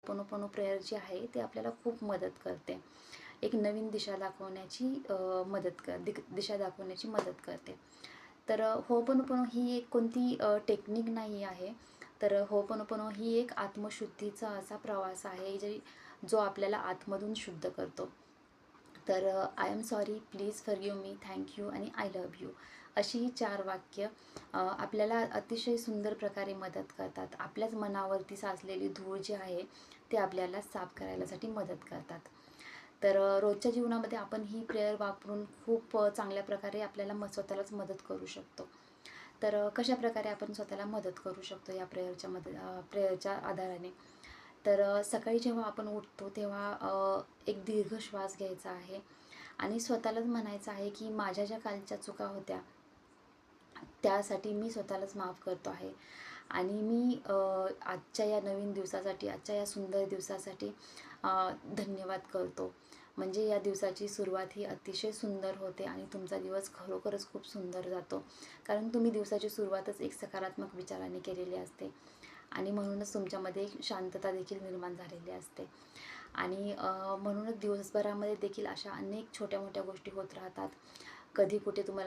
Ho'oponopono prayer जी आहे ती आपल्याला खूप मदत करते. एक नवीन दिशा दाखवण्याची दिशा दाखवण्याची मदत करते. तर होपोनोपोनो ही एक कोणती टेक्निक नाही आहे. तर होपोनोपोनो ही एक आत्मशुद्धीचा असा प्रवास आहे जो आपल्याला आतमधून शुद्ध करतो. तर I am sorry, please forgive me, thank you आणि आय लव्ह यू अशी ही 4 वाक्य आपल्याला अतिशय सुंदर प्रकारे मदत करतात. आपल्याच मनावरती साचलेली धूळ जी आहे ते आपल्याला साफ करायलासाठी मदत करतात. तर रोजच्या जीवनामध्ये आपण ही प्रेयर वापरून खूप चांगल्या प्रकारे आपल्याला स्वतःलाच मदत करू शकतो. तर कशाप्रकारे आपण स्वतःला मदत करू शकतो या प्रेयरच्या आधाराने. तर सकाळी जेव्हा आपण उठतो तेव्हा एक दीर्घ श्वास घ्यायचा आहे आणि स्वतःलाच म्हणायचं आहे की माझ्या ज्या कालच्या चुका होत्या त्यासाठी मी स्वतःलाच माफ करतो आहे आणि मी आजच्या या नवीन दिवसासाठी, आजच्या या सुंदर दिवसासाठी धन्यवाद करतो. म्हणजे या दिवसाची सुरुवात ही अतिशय सुंदर होते आणि तुमचा दिवस खरोखरच खूप सुंदर जातो. कारण तुम्ही दिवसाची सुरुवातच एक सकारात्मक विचाराने केलेली असते आणि म्हणूनच तुमच्यामध्ये एक शांतता देखील निर्माण झालेली असते. आणि म्हणूनच दिवसभरामध्ये देखील अशा अनेक छोट्या मोठ्या गोष्टी होत राहतात. कधी कुठे तुम्हाला